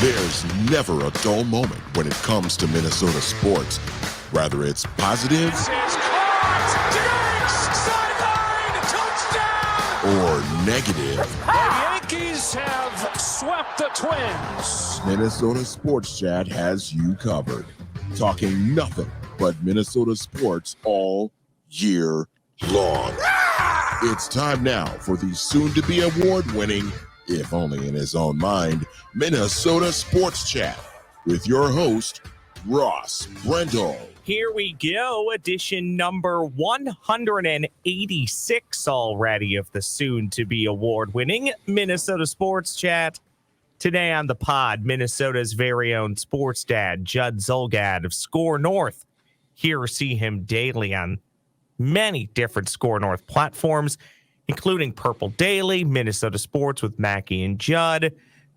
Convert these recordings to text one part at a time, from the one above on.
There's never a dull moment when it comes to Minnesota sports. Whether it's positive or negative. The Yankees have swept the Twins. Minnesota Sports Chat has you covered. Talking nothing but Minnesota sports all year long. It's time now for the soon-to-be award-winning, if only in his own mind, Minnesota Sports Chat with your host, Ross Brendel. Here we go, edition number 186 already of the soon-to-be award-winning Minnesota Sports Chat. Today on the pod, Minnesota's very own sports dad, Judd Zulgad of SKOR North. Here, see him daily on many different SKOR North platforms, including Purple Daily, Minnesota Sports with Mackie and Judd,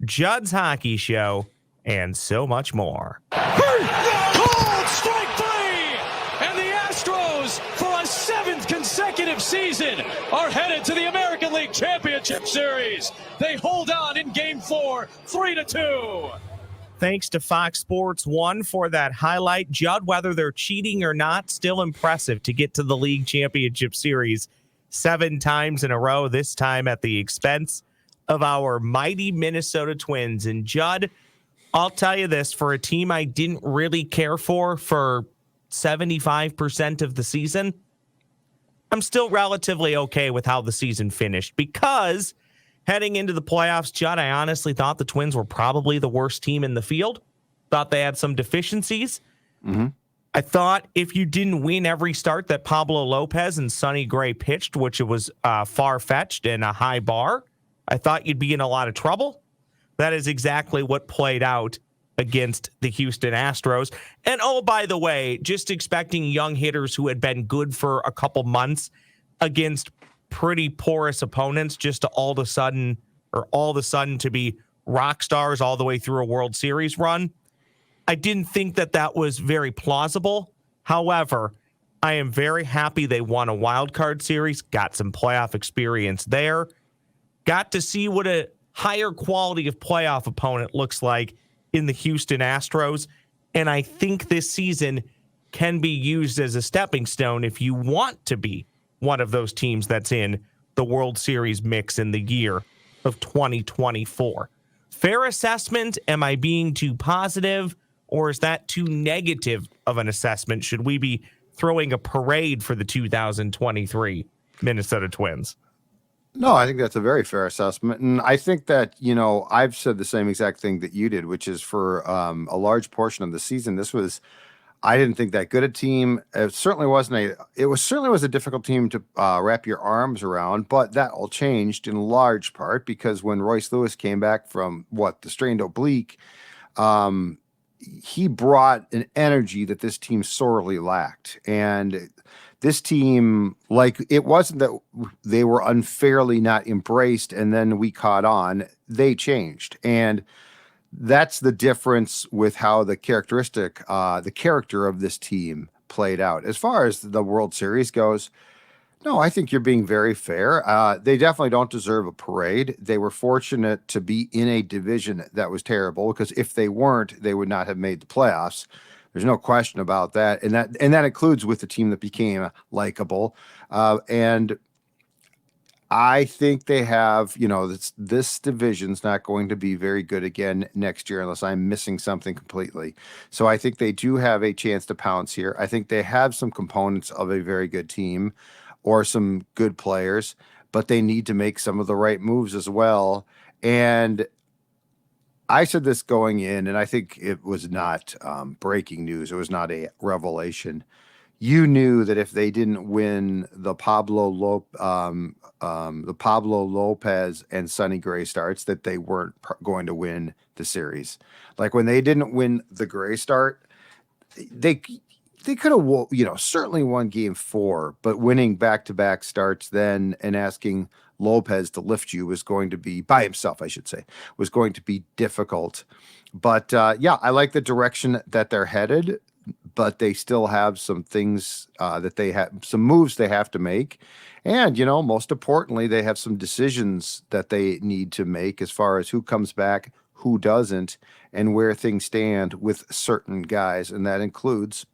Judd's Hockey Show, and so much more. Called strike three! And the Astros, for a seventh consecutive season, are headed to the American League Championship Series. They hold on in Game 4, 3-2. Thanks to Fox Sports 1 for that highlight. Judd, whether they're cheating or not, still impressive to get to the League Championship Series 7 times in a row, this time at the expense of our mighty Minnesota Twins. And Judd, I'll tell you this, for a team I didn't really care for 75% of the season, I'm still relatively okay with how the season finished, because heading into the playoffs, Judd, I honestly thought the Twins were probably the worst team in the field. Thought they had some deficiencies. I thought if you didn't win every start that Pablo Lopez and Sonny Gray pitched, which it was far-fetched and a high bar, I thought you'd be in a lot of trouble. That is exactly what played out against the Houston Astros. And oh, by the way, just expecting young hitters who had been good for a couple months against pretty porous opponents just to all of a sudden to be rock stars all the way through a World Series run. I didn't think that was very plausible. However, I am very happy they won a wild card series, got some playoff experience there, got to see what a higher quality of playoff opponent looks like in the Houston Astros. And I think this season can be used as a stepping stone if you want to be one of those teams that's in the World Series mix in the year of 2024. Fair assessment? Am I being too positive, or is that too negative of an assessment? Should we be throwing a parade for the 2023 Minnesota Twins? No, I think that's a very fair assessment. And I think that, I've said the same exact thing that you did, which is for a large portion of the season, I didn't think that good a team. It certainly was a difficult team to wrap your arms around, but that all changed in large part because when Royce Lewis came back from the strained oblique, he brought an energy that this team sorely lacked. And this team, it wasn't that they were unfairly not embraced and then we caught on. They changed. And that's the difference with how the character of this team played out. As far as the World Series goes, no, I think you're being very fair. They definitely don't deserve a parade. They were fortunate to be in a division that was terrible, because if they weren't, they would not have made the playoffs. There's no question about that. And that includes with the team that became likable. And I think they have, this division's not going to be very good again next year unless I'm missing something completely. So I think they do have a chance to pounce here. I think they have some components of a very good team or some good players, but they need to make some of the right moves as well. And I said this going in, and I think it was not breaking news. It was not a revelation. You knew that if they didn't win the Pablo Lopez and Sonny Gray starts, that they weren't going to win the series. Like when they didn't win the Gray start, they could have, certainly won Game 4, but winning back-to-back starts then and asking Lopez to lift you was going to be, by himself, I should say, was going to be difficult. But I like the direction that they're headed, but they still have some things some moves they have to make. And, most importantly, they have some decisions that they need to make as far as who comes back, who doesn't, and where things stand with certain guys. And that includes,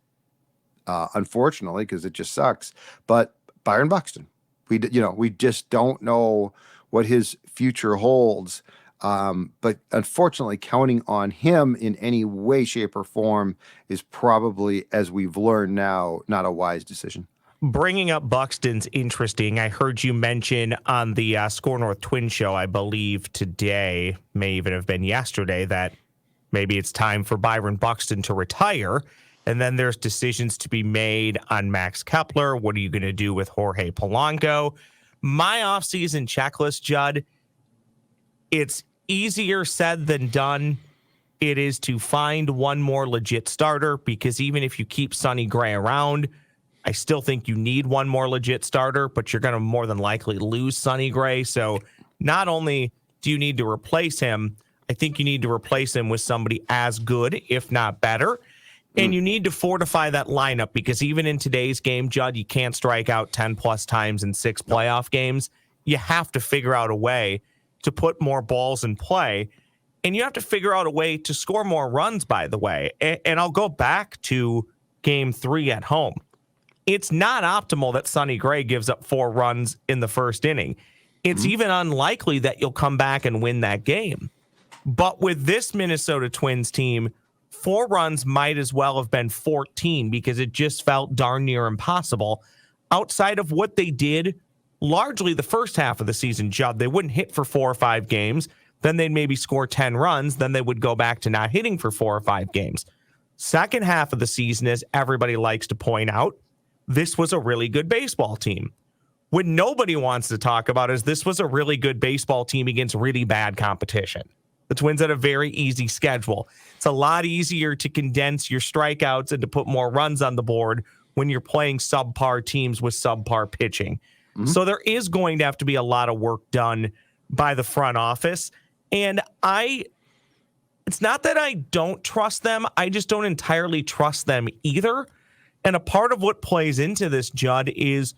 unfortunately, because it just sucks, but Byron Buxton. We just don't know what his future holds. But unfortunately, counting on him in any way, shape, or form is probably, as we've learned now, not a wise decision. Bringing up Buxton's interesting. I heard you mention on the SKOR North Twin Show, I believe today, may even have been yesterday, that maybe it's time for Byron Buxton to retire. And then there's decisions to be made on Max Kepler. What are you going to do with Jorge Polanco? My offseason checklist, Judd, it's easier said than done. It is to find one more legit starter, because even if you keep Sonny Gray around, I still think you need one more legit starter, but you're going to more than likely lose Sonny Gray. So not only do you need to replace him, I think you need to replace him with somebody as good, if not better. And you need to fortify that lineup, because even in today's game, Judd, you can't strike out 10 plus times in 6 playoff games. You have to figure out a way to put more balls in play. And you have to figure out a way to score more runs, by the way. And I'll go back to game 3 at home. It's not optimal that Sonny Gray gives up 4 runs in the first inning. It's even unlikely that you'll come back and win that game. But with this Minnesota Twins team, 4 runs might as well have been 14, because it just felt darn near impossible. Outside of what they did largely the first half of the season, Judd, they wouldn't hit for 4 or 5 games. Then they'd maybe score 10 runs. Then they would go back to not hitting for 4 or 5 games. Second half of the season, as everybody likes to point out, this was a really good baseball team. What nobody wants to talk about is this was a really good baseball team against really bad competition. The Twins had a very easy schedule. It's a lot easier to condense your strikeouts and to put more runs on the board when you're playing subpar teams with subpar pitching. So there is going to have to be a lot of work done by the front office. And it's not that I don't trust them. I just don't entirely trust them either. And a part of what plays into this, Judd, is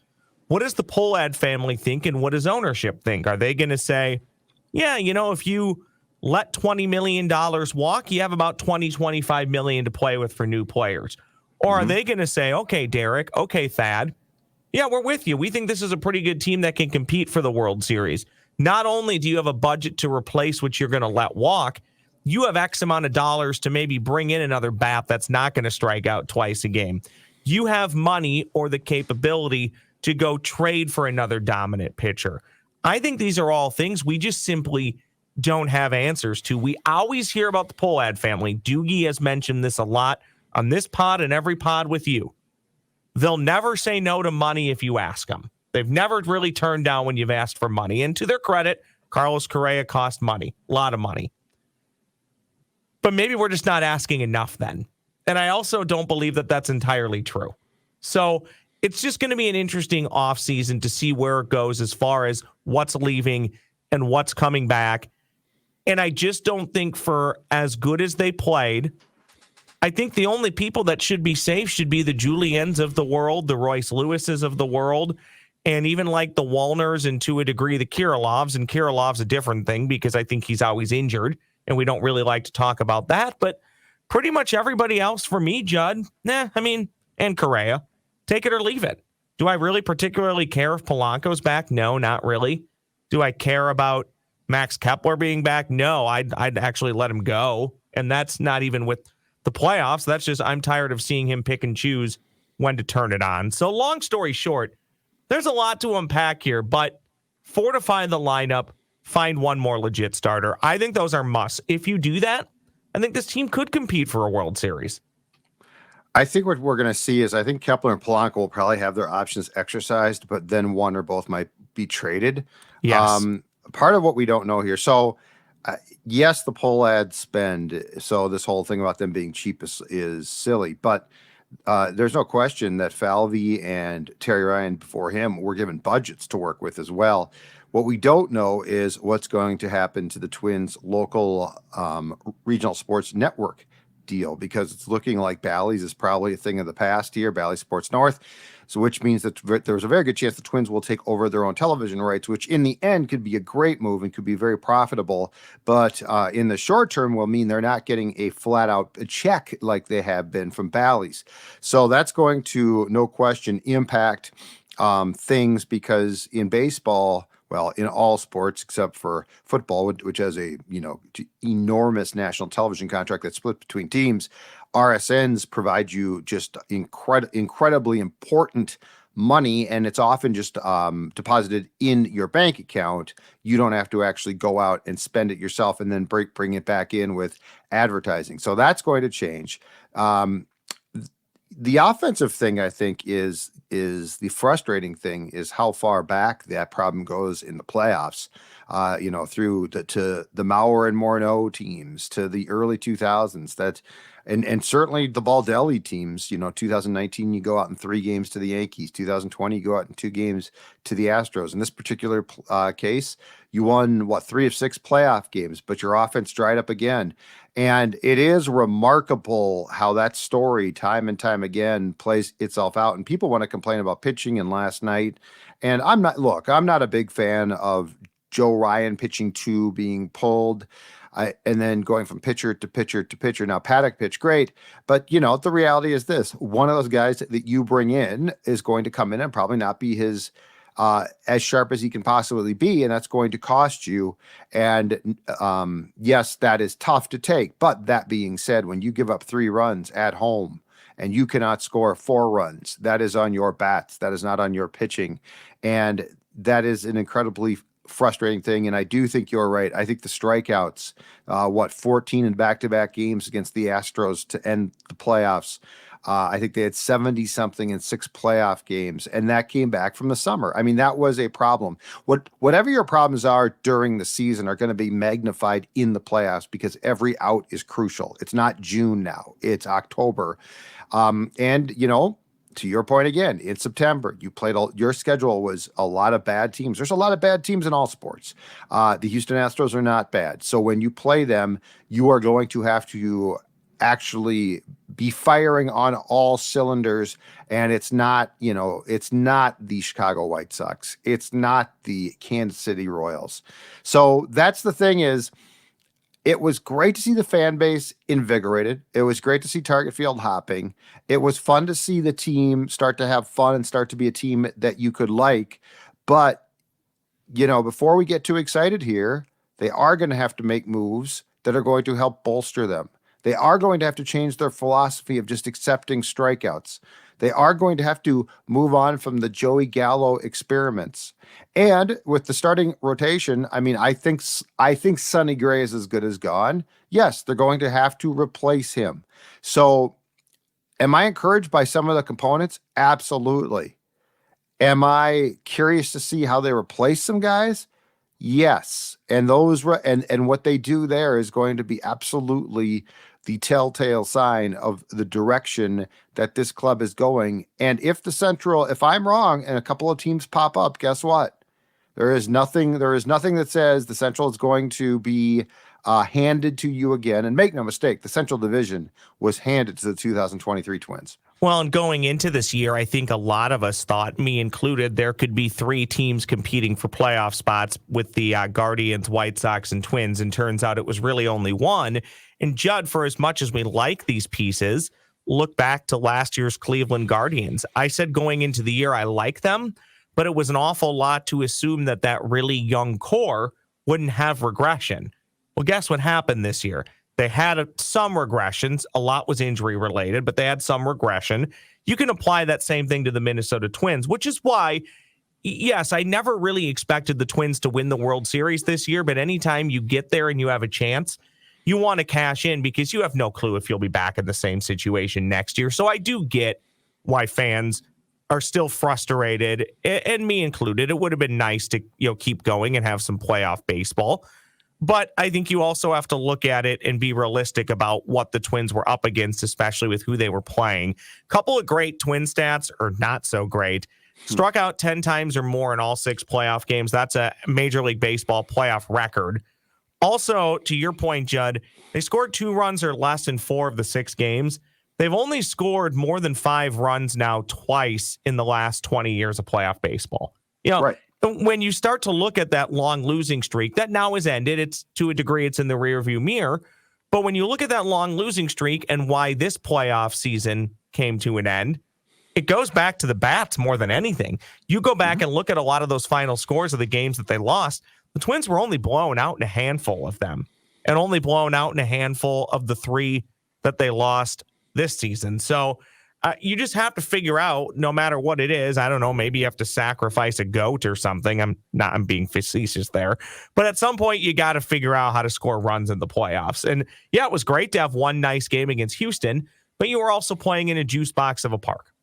what does the Pohlad family think and what does ownership think? Are they going to say, yeah, if you let $20 million walk, you have about $25 million to play with for new players? Or are they going to say, okay, Derek, okay, Thad, yeah, we're with you. We think this is a pretty good team that can compete for the World Series. Not only do you have a budget to replace what you're going to let walk, you have X amount of dollars to maybe bring in another bat that's not going to strike out twice a game. You have money or the capability to go trade for another dominant pitcher. I think these are all things we just simply don't have answers to. We always hear about the Pohlad family. Doogie has mentioned this a lot on this pod and every pod with you. They'll never say no to money if you ask them. They've never really turned down when you've asked for money. And to their credit, Carlos Correa cost money, a lot of money. But maybe we're just not asking enough then. And I also don't believe that that's entirely true. So it's just going to be an interesting offseason to see where it goes as far as what's leaving and what's coming back. And I just don't think, for as good as they played, I think the only people that should be safe should be the Juliens of the world, the Royce Lewises of the world, and even like the Wallners and to a degree the Kirilovs. And Kirilov's a different thing because I think he's always injured, and we don't really like to talk about that. But pretty much everybody else for me, Judd, and Correa, take it or leave it. Do I really particularly care if Polanco's back? No, not really. Do I care about Max Kepler being back? No, I'd actually let him go. And that's not even with the playoffs. That's just I'm tired of seeing him pick and choose when to turn it on. So long story short, there's a lot to unpack here, but fortify the lineup, find one more legit starter. I think those are musts. If you do that, I think this team could compete for a World Series. I think what we're going to see is I think Kepler and Polanco will probably have their options exercised, but then one or both might be traded. Yes. Part of what we don't know here. So, yes, the Pohlad spend. So this whole thing about them being cheap is silly, but there's no question that Falvey and Terry Ryan before him were given budgets to work with as well. What we don't know is what's going to happen to the Twins' local regional sports network deal because it's looking like Bally's is probably a thing of the past here, Bally Sports North. So which means that there's a very good chance the Twins will take over their own television rights, which in the end could be a great move and could be very profitable. But in the short term will mean they're not getting a flat out check like they have been from Bally's. So that's going to, no question, impact things because in baseball, well, in all sports except for football, which has a enormous national television contract that's split between teams, RSNs provide you just incredibly important money, and it's often just deposited in your bank account. You don't have to actually go out and spend it yourself and then bring it back in with advertising. So that's going to change. The offensive thing, I think, is the frustrating thing is how far back that problem goes in the playoffs. Through to the Maurer and Morneau teams, to the early 2000s, and certainly the Baldelli teams. 2019, you go out in 3 games to the Yankees. 2020, you go out in 2 games to the Astros. In this particular case, you won 3 of 6 playoff games, but your offense dried up again. And it is remarkable how that story, time and time again, plays itself out. And people want to complain about pitching and last night. And I'm not a big fan of Joe Ryan pitching 2 being pulled, and then going from pitcher to pitcher to pitcher. Now, Paddock pitched great, but the reality is this: one of those guys that you bring in is going to come in and probably not be his as sharp as he can possibly be, and that's going to cost you. And yes, that is tough to take. But that being said, when you give up 3 runs at home and you cannot score 4 runs, that is on your bats. That is not on your pitching, and that is an incredibly frustrating thing. And I do think you're right. I think the strikeouts, 14 in back-to-back games against the Astros to end the playoffs. I think they had 70 something in 6 playoff games, and that came back from the summer. I mean, that was a problem. Whatever your problems are during the season are going to be magnified in the playoffs because every out is crucial. It's not June now, it's October. To your point again, in September, you played your schedule was a lot of bad teams. There's a lot of bad teams in all sports. The Houston Astros are not bad. So when you play them, you are going to have to actually be firing on all cylinders. And it's not the Chicago White Sox. It's not the Kansas City Royals. So that's the thing is, it was great to see the fan base invigorated. It was great to see target field hopping. It was fun to see the team start to have fun and start to be a team that you could like. But, before we get too excited here, they are going to have to make moves that are going to help bolster them. They are going to have to change their philosophy of just accepting strikeouts. They are going to have to move on from the Joey Gallo experiments. And with the starting rotation, I mean, I think Sonny Gray is as good as gone. Yes, they're going to have to replace him. So am I encouraged by some of the components? Absolutely. Am I curious to see how they replace some guys? Yes. And and what they do there is going to be absolutely the telltale sign of the direction that this club is going. And if I'm wrong and a couple of teams pop up, guess what? There is nothing that says the Central is going to be handed to you again. And make no mistake, the Central Division was handed to the 2023 Twins. Well, and going into this year, I think a lot of us thought, me included, there could be 3 teams competing for playoff spots with the Guardians, White Sox, and Twins. And turns out it was really only one. And Judd, for as much as we like these pieces, look back to last year's Cleveland Guardians. I said going into the year, I like them, but it was an awful lot to assume that really young core wouldn't have regression. Well, guess what happened this year? They had some regressions. A lot was injury related, but they had some regression. You can apply that same thing to the Minnesota Twins, which is why, yes, I never really expected the Twins to win the World Series this year, but anytime you get there and you have a chance, you want to cash in because you have no clue if you'll be back in the same situation next year. So I do get why fans are still frustrated, and me included. It would have been nice to keep going and have some playoff baseball. But I think you also have to look at it and be realistic about what the Twins were up against, especially with who they were playing. Couple of great Twin stats, or not so great. Struck out 10 times or more in all 6 playoff games. That's a Major League Baseball playoff record. Also, to your point, Judd, they scored 2 runs or less in 4 of the 6 games. They've only scored more than 5 runs now twice in the last 20 years of playoff baseball. Right. When you start to look at that long losing streak, that now is ended. It's to a degree, it's in the rearview mirror. But when you look at that long losing streak and why this playoff season came to an end, it goes back to the bats more than anything. You go back and look at a lot of those final scores of the games that they lost. The Twins were only blown out in a handful of them, and only blown out in a handful of the 3 that they lost this season. So you just have to figure out, no matter what it is, I don't know, maybe you have to sacrifice a goat or something. I'm being facetious there. But at some point, you got to figure out how to score runs in the playoffs. And yeah, it was great to have one nice game against Houston, but you were also playing in a juice box of a park.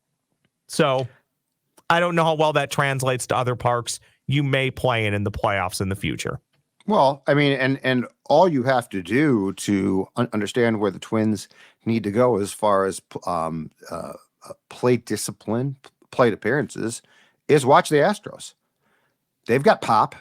So I don't know how well that translates to other parks you may play in the playoffs in the future. Well, I mean, and all you have to do to understand where the Twins need to go as far as plate discipline, plate appearances, is watch the Astros. They've got pop,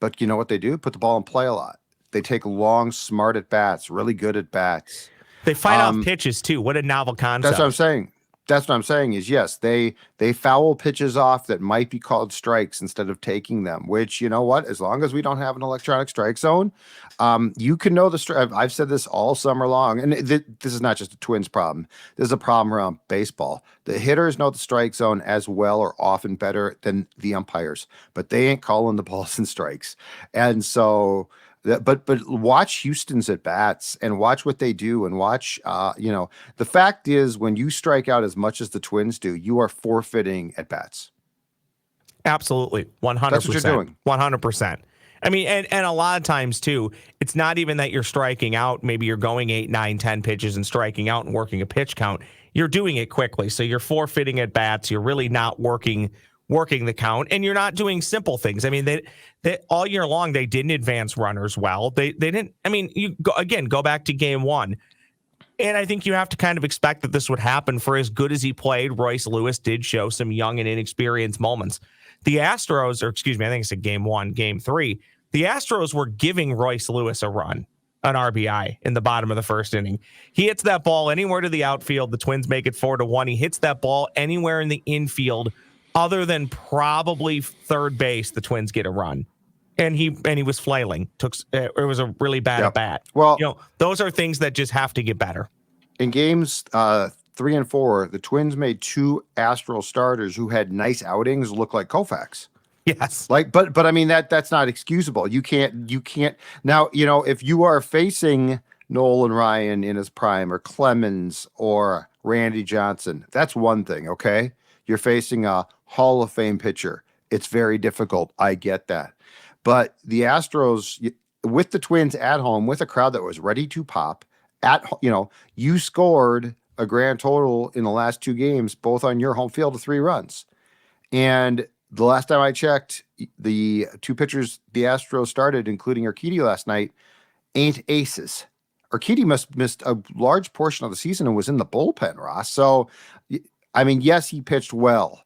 but you know what they do? Put the ball in play a lot. They take long, smart at bats, really good at bats. They fight off pitches too. What a novel concept. That's what I'm saying. That's what I'm saying is, yes, they foul pitches off that might be called strikes instead of taking them, which, you know what, as long as we don't have an electronic strike zone, you can know the strike. I've said this all summer long, and this is not just a Twins problem. This is a problem around baseball. The hitters know the strike zone as well or often better than the umpires, but they ain't calling the balls and strikes. And so... But watch Houston's at bats and watch what they do and watch, the fact is when you strike out as much as the Twins do, you are forfeiting at bats. Absolutely. 100%. That's what you're doing. 100%. I mean, and a lot of times too, it's not even that you're striking out. Maybe you're going 8, 9, 10 pitches and striking out and working a pitch count. You're doing it quickly. So you're forfeiting at bats. You're really not working the count, and you're not doing simple things. I mean, they all year long, they didn't advance runners well. They didn't. I mean, go back to game 1. And I think you have to kind of expect that this would happen. For as good as he played, Royce Lewis did show some young and inexperienced moments. The Astros, or excuse me, I think it's game 1, game 3, the Astros were giving Royce Lewis a run, an RBI in the bottom of the first inning. He hits that ball anywhere to the outfield. The Twins make it 4-1. He hits that ball anywhere in the infield other than probably third base, the Twins get a run. And he was flailing. It was a really bad at bat. Well, those are things that just have to get better. In games 3 and 4, the Twins made 2 Astros starters who had nice outings look like Koufax. Yes. But I mean, that's not excusable. You can't now, if you are facing Nolan Ryan in his prime or Clemens or Randy Johnson, that's one thing. Okay. You're facing a Hall of Fame pitcher. It's very difficult. I get that. But the Astros, with the Twins at home, with a crowd that was ready to pop, you scored a grand total in the last 2 games, both on your home field of 3 runs. And the last time I checked, the 2 pitchers the Astros started, including Urquidy last night, ain't aces. Urquidy missed a large portion of the season and was in the bullpen, Ross. So, I mean, yes, he pitched well,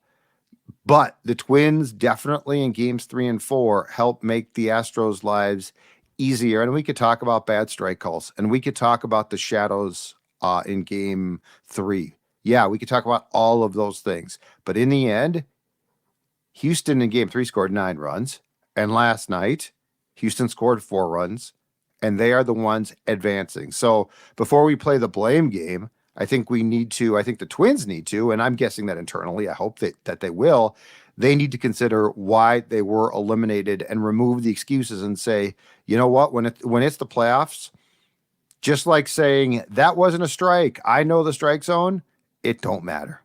but the Twins definitely in games 3 and 4 helped make the Astros' lives easier. And we could talk about bad strike calls, and we could talk about the shadows in game 3. Yeah, we could talk about all of those things. But in the end, Houston in game 3 scored 9 runs. And last night, Houston scored 4 runs, and they are the ones advancing. So before we play the blame game, I think the Twins need to, and I'm guessing that internally, I hope that they will, they need to consider why they were eliminated and remove the excuses and say, you know what, when it's the playoffs, just like saying that wasn't a strike, I know the strike zone, it don't matter.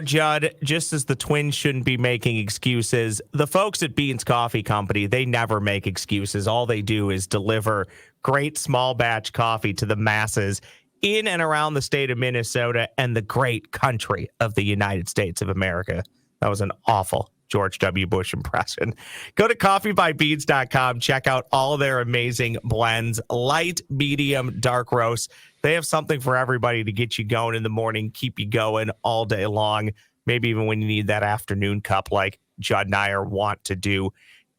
Judd, just as the Twins shouldn't be making excuses, the folks at Beans Coffee Company, they never make excuses. All they do is deliver great small batch coffee to the masses in and around the state of Minnesota and the great country of the United States of America. That was an awful George W. Bush impression. Go to coffeebybeans.com. Check out all of their amazing blends, light, medium, dark roast. They have something for everybody to get you going in the morning, keep you going all day long, maybe even when you need that afternoon cup like Judd and I want to do.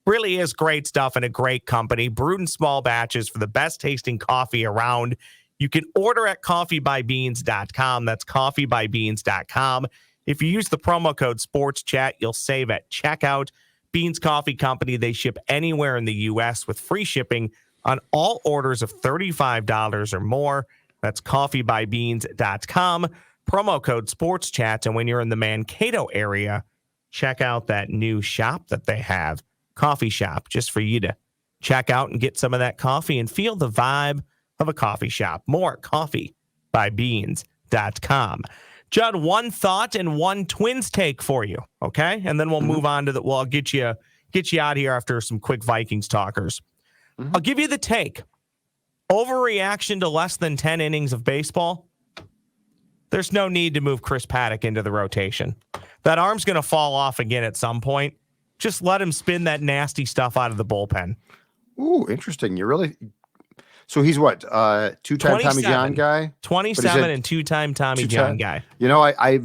Really is great stuff and a great company. Brewed in small batches for the best tasting coffee around. You can order at coffeebybeans.com. That's coffeebybeans.com. If you use the promo code SPORTSCHAT, you'll save at checkout. Beans Coffee Company, they ship anywhere in the U.S. with free shipping on all orders of $35 or more. That's coffeebybeans.com. Promo code SPORTSCHAT. And when you're in the Mankato area, check out that new shop that they have, coffee shop, just for you to check out and get some of that coffee and feel the vibe of a coffee shop. More coffeebybeans.com. Judd, one thought and one Twins take for you, okay? And then we'll move on to I'll get you out here after some quick Vikings talkers. I'll give you the take. Overreaction to less than 10 innings of baseball. There's no need to move Chris Paddock into the rotation. That arm's going to fall off again at some point. Just let him spin that nasty stuff out of the bullpen. Ooh, interesting. So he's what? Two-time Tommy John guy? 27 and two-time Tommy John guy. You know, I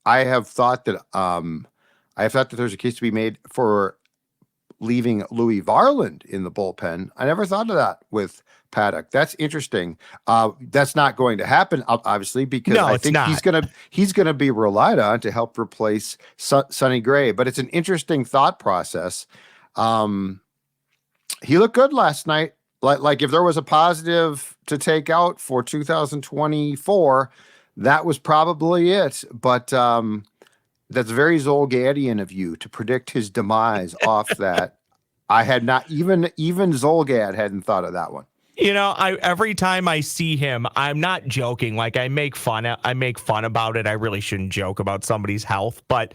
have thought that there's a case to be made for leaving Louis Varland in the bullpen. I never thought of that with Paddock. That's interesting. That's not going to happen, obviously, because I think he's gonna be relied on to help replace Sonny Gray. But it's an interesting thought process. He looked good last night. Like if there was a positive to take out for 2024, that was probably it. But that's very Zulgadian of you to predict his demise off that. I had not even Zulgad hadn't thought of that one. You know, every time I see him, I'm not joking. Like I make fun about it. I really shouldn't joke about somebody's health, but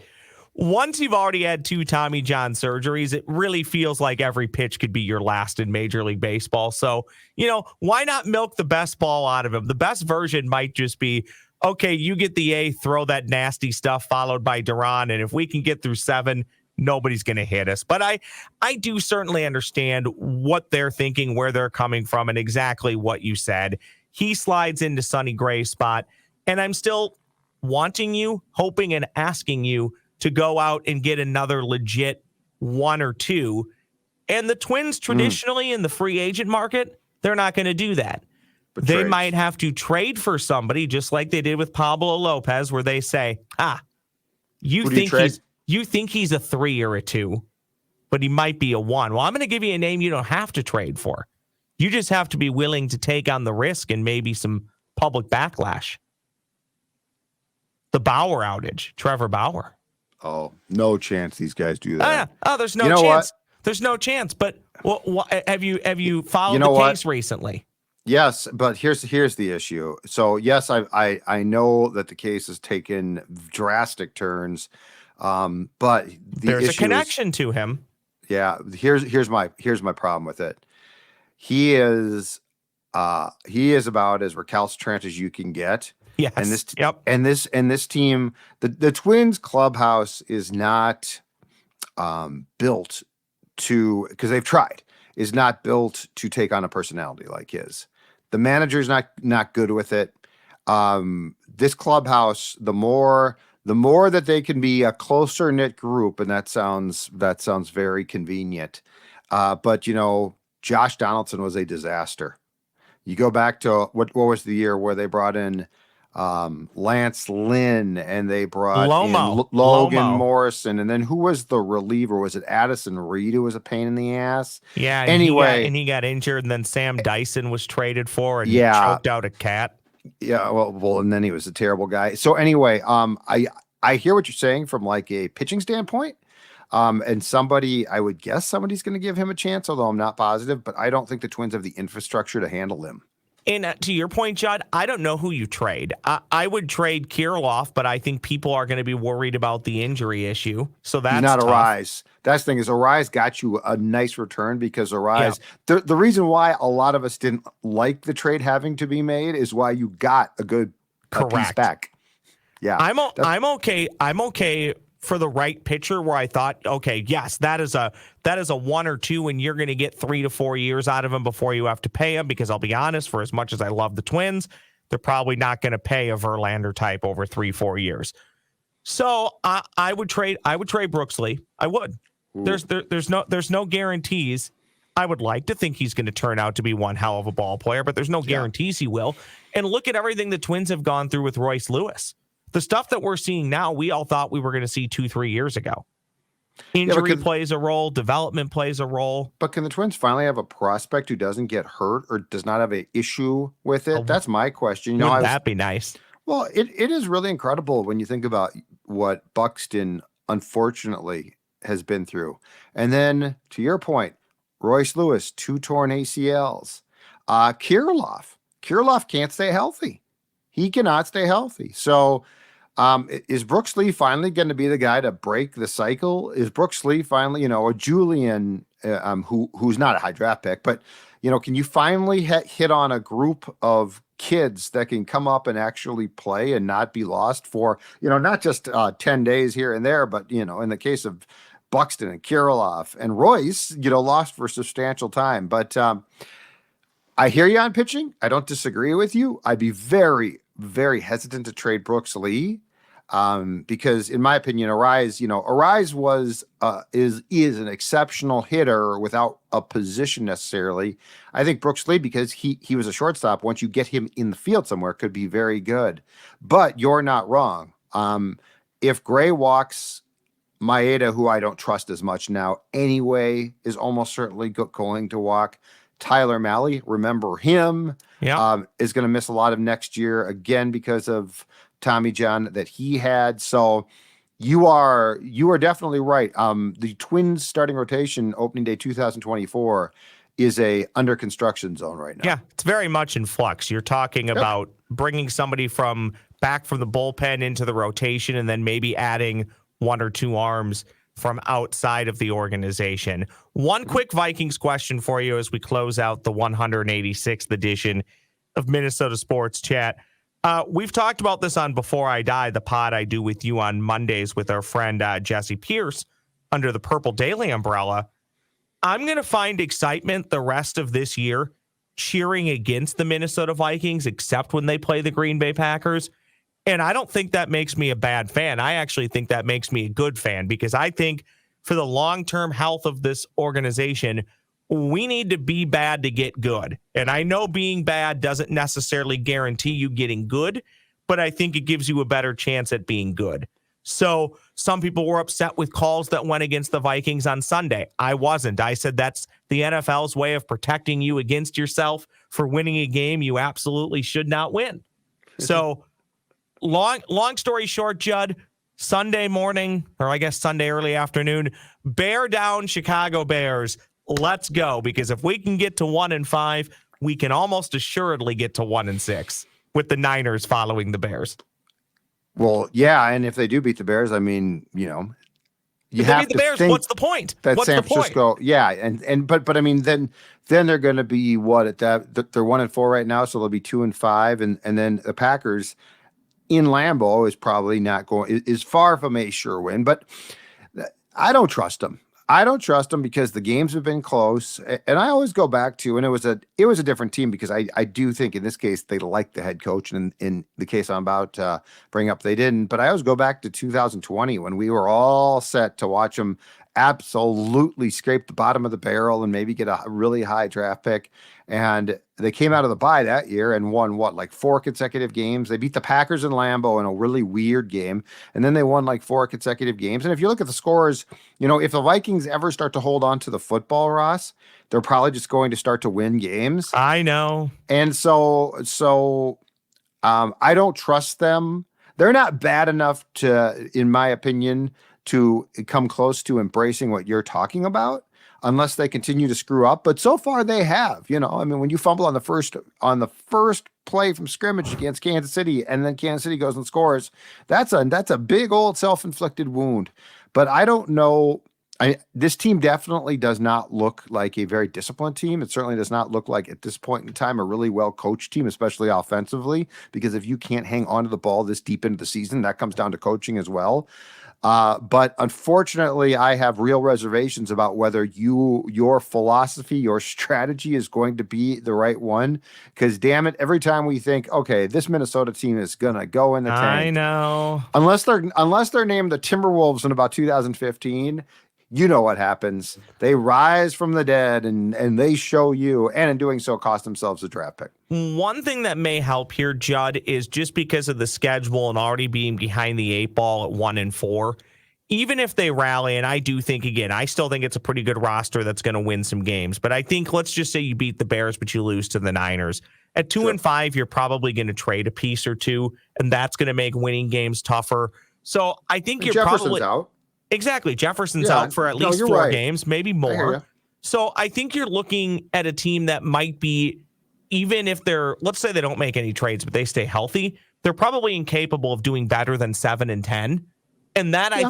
once you've already had 2 Tommy John surgeries, it really feels like every pitch could be your last in Major League Baseball. So, you know, why not milk the best ball out of him? The best version might just be, okay, you get the 8th, throw that nasty stuff followed by Duran, and if we can get through 7, nobody's going to hit us. But I do certainly understand what they're thinking, where they're coming from, and exactly what you said. He slides into Sonny Gray's spot, and I'm still wanting you, hoping and asking you to go out and get another legit 1 or 2. And the Twins traditionally in the free agent market, they're not going to do that. But they might have to trade for somebody just like they did with Pablo Lopez, where they say, you think he's a 3 or a 2, but he might be a 1. Well, I'm going to give you a name you don't have to trade for. You just have to be willing to take on the risk and maybe some public backlash. The Bauer outage, Trevor Bauer. Oh, no chance these guys do that. There's no chance. What? There's no chance. But have you followed the case recently? Yes, but here's the issue. So yes, I know that the case has taken drastic turns, but there's a connection to him. Yeah, here's my problem with it. He is about as recalcitrant as you can get. Yes. And this team, the Twins clubhouse is not built to, because they've tried, is not built to take on a personality like his. The manager's not good with it. This clubhouse, the more that they can be a closer knit group, and that sounds very convenient. But you know, Josh Donaldson was a disaster. You go back to what was the year where they brought in Lance Lynn and they brought in Logan Morrison, and then who was the reliever? Was it Addison Reed who was a pain in the ass? Yeah. Anyway, he got injured, and then Sam Dyson was traded for, and he choked out a cat. Yeah. Well, and then he was a terrible guy. So anyway, I hear what you're saying from like a pitching standpoint. And I would guess somebody's going to give him a chance, although I'm not positive, but I don't think the Twins have the infrastructure to handle him. And to your point, Judd, I don't know who you trade. I would trade Kirilloff, but I think people are going to be worried about the injury issue. So that's not tough. Arise. That's the thing is Arise got you a nice return because Arise. Yeah. The reason why a lot of us didn't like the trade having to be made is why you got a good piece back. Yeah, I'm okay for the right pitcher where I thought, okay, yes, that is a 1 or 2, and you're going to get 3 to 4 years out of him before you have to pay him. Because I'll be honest, for as much as I love the Twins, they're probably not going to pay a Verlander type over 3-4 years. So I would trade Brooksley. I would. There's no guarantees. I would like to think he's going to turn out to be one hell of a ball player, but there's no guarantees he will. And look at everything the Twins have gone through with Royce Lewis. The stuff that we're seeing now, we all thought we were going to see 2-3 years ago. Injury plays a role. Development plays a role. But can the Twins finally have a prospect who doesn't get hurt or does not have an issue with it? That's my question. Wouldn't that be nice? Well, it is really incredible when you think about what Buxton, unfortunately, has been through. And then, to your point, Royce Lewis, 2 torn ACLs. Kirilloff can't stay healthy. He cannot stay healthy. So is Brooks Lee finally going to be the guy to break the cycle? Is Brooks Lee finally, a Julian, who's not a high draft pick, but, can you finally hit on a group of kids that can come up and actually play and not be lost for, not just 10 days here and there, but, in the case of Buxton and Kirilloff and Royce, lost for substantial time. But I hear you on pitching. I don't disagree with you. I'd be very, very hesitant to trade Brooks Lee because, in my opinion, Arise was is an exceptional hitter without a position necessarily. I think Brooks Lee, because he was a shortstop, once you get him in the field somewhere, could be very good. But you're not wrong. If Gray walks, Maeda, who I don't trust as much now anyway, is almost certainly going to walk. Tyler Malley, remember him, is going to miss a lot of next year again because of Tommy John that he had. So you are definitely right. The Twins starting rotation opening day 2024 is a under construction zone right now. Yeah, it's very much in flux. You're talking about bringing somebody back from the bullpen into the rotation and then maybe adding 1 or 2 arms from outside of the organization. One quick Vikings question for you as we close out the 186th edition of Minnesota Sports Chat. We've talked about this on Before I Die, the pod I do with you on Mondays with our friend Jesse Pierce under the Purple Daily umbrella. I'm going to find excitement the rest of this year cheering against the Minnesota Vikings, except when they play the Green Bay Packers. And I don't think that makes me a bad fan. I actually think that makes me a good fan because I think for the long-term health of this organization, we need to be bad to get good. And I know being bad doesn't necessarily guarantee you getting good, but I think it gives you a better chance at being good. So some people were upset with calls that went against the Vikings on Sunday. I wasn't. I said that's the NFL's way of protecting you against yourself for winning a game you absolutely should not win. So long story short, Judd, Sunday morning, or I guess Sunday early afternoon, bear down Chicago Bears. Let's go. Because if we can get to 1-5, we can almost assuredly get to 1-6 with the Niners following the Bears. Well, yeah, and if they do beat the Bears, I mean, you have beat the Bears. What's the point? That what's San the point? Francisco, yeah, but I mean, then they're going to be what at that? They're 1-4 right now, so they'll be 2-5, and then the Packers in Lambeau is probably not going is far from a sure win. But I don't trust them. I don't trust them because the games have been close, and I always go back to, and it was a different team because I do think in this case they like the head coach, and in the case I'm about to bring up, they didn't. But I always go back to 2020 when we were all set to watch them absolutely scrape the bottom of the barrel and maybe get a really high draft pick. And they came out of the bye that year and won 4 consecutive games. They beat the Packers in Lambeau in a really weird game. And then they won 4 consecutive games. And if you look at the scores, if the Vikings ever start to hold on to the football, Ross, they're probably just going to start to win games. I know. And so I don't trust them. They're not bad enough to, in my opinion, to come close to embracing what you're talking about, unless they continue to screw up. But so far they have, I mean, when you fumble on the first play from scrimmage against Kansas City, and then Kansas City goes and scores, that's a big old self-inflicted wound. But I don't know. This team definitely does not look like a very disciplined team. It certainly does not look like at this point in time a really well-coached team, especially offensively, because if you can't hang onto the ball this deep into the season, that comes down to coaching as well. But unfortunately, I have real reservations about whether your philosophy, your strategy is going to be the right one. Because damn it, every time we think, okay, this Minnesota team is gonna go in the tank. I know. Unless they're named the Timberwolves in about 2015, you know what happens. They rise from the dead and they show you, and in doing so, cost themselves a draft pick. One thing that may help here, Judd, is just because of the schedule and already being behind the 8 ball at 1-4. Even if they rally, and I do think, again, I still think it's a pretty good roster that's going to win some games. But I think, let's just say you beat the Bears, but you lose to the Niners. At 2-5, you're probably going to trade a piece or two, and that's going to make winning games tougher. So I think you're Jefferson's probably out. Exactly. Jefferson's out for at least 4 games, maybe more. So I think you're looking at a team that might be, even if they're, let's say they don't make any trades, but they stay healthy, they're probably incapable of doing better than 7-10. And that I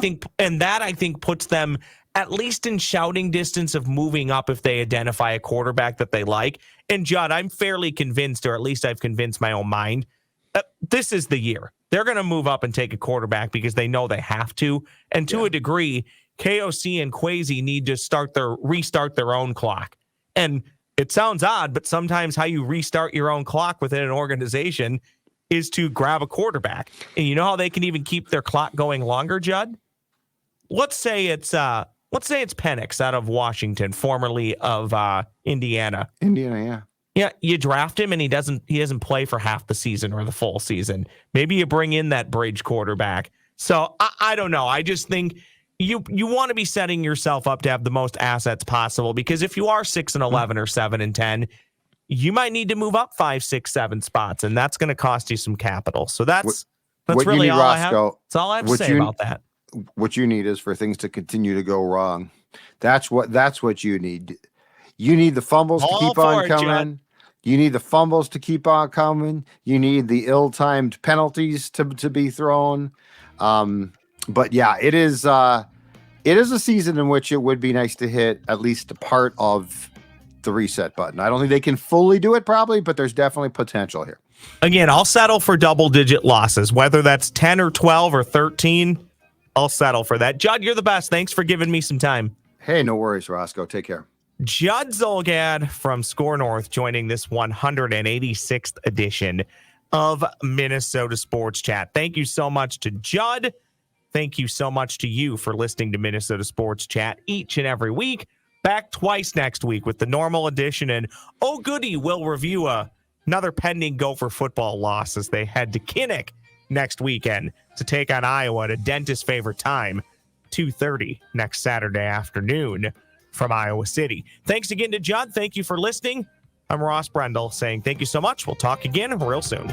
think puts them at least in shouting distance of moving up if they identify a quarterback that they like. And Judd, I'm fairly convinced, or at least I've convinced my own mind, this is the year. They're going to move up and take a quarterback because they know they have to. And to a degree, KOC and Kwesi need to restart their own clock. And it sounds odd, but sometimes how you restart your own clock within an organization is to grab a quarterback. And you know how they can even keep their clock going longer, Judd? Let's say it's Penix out of Washington, formerly of Indiana. Yeah. Yeah, you draft him and he doesn't play for half the season or the full season. Maybe you bring in that bridge quarterback. So I don't know. I just think you want to be setting yourself up to have the most assets possible, because if you are 6-11 or 7-10, you might need to move up 5, 6, 7 spots, and that's going to cost you some capital. So that's really all I have. That's all I have to say about that. What you need is for things to continue to go wrong. That's what you need. You need the fumbles to keep on coming. You need the fumbles to keep on coming. You need the ill-timed penalties to be thrown. But yeah, it is a season in which it would be nice to hit at least a part of the reset button. I don't think they can fully do it probably, but there's definitely potential here. Again, I'll settle for double-digit losses, whether that's 10 or 12 or 13. I'll settle for that. Judd, you're the best. Thanks for giving me some time. Hey, no worries, Roscoe. Take care. Judd Zulgad from SKOR North joining this 186th edition of Minnesota Sports Chat. Thank you so much to Judd. Thank you so much to you for listening to Minnesota Sports Chat each and every week. Back twice next week with the normal edition. And oh goody, we'll review another pending Gopher football loss as they head to Kinnick next weekend to take on Iowa at a dentist's favorite time, 2:30 next Saturday afternoon from Iowa City. Thanks again to Judd. Thank you for listening. I'm Ross Brendel saying thank you so much. We'll talk again real soon.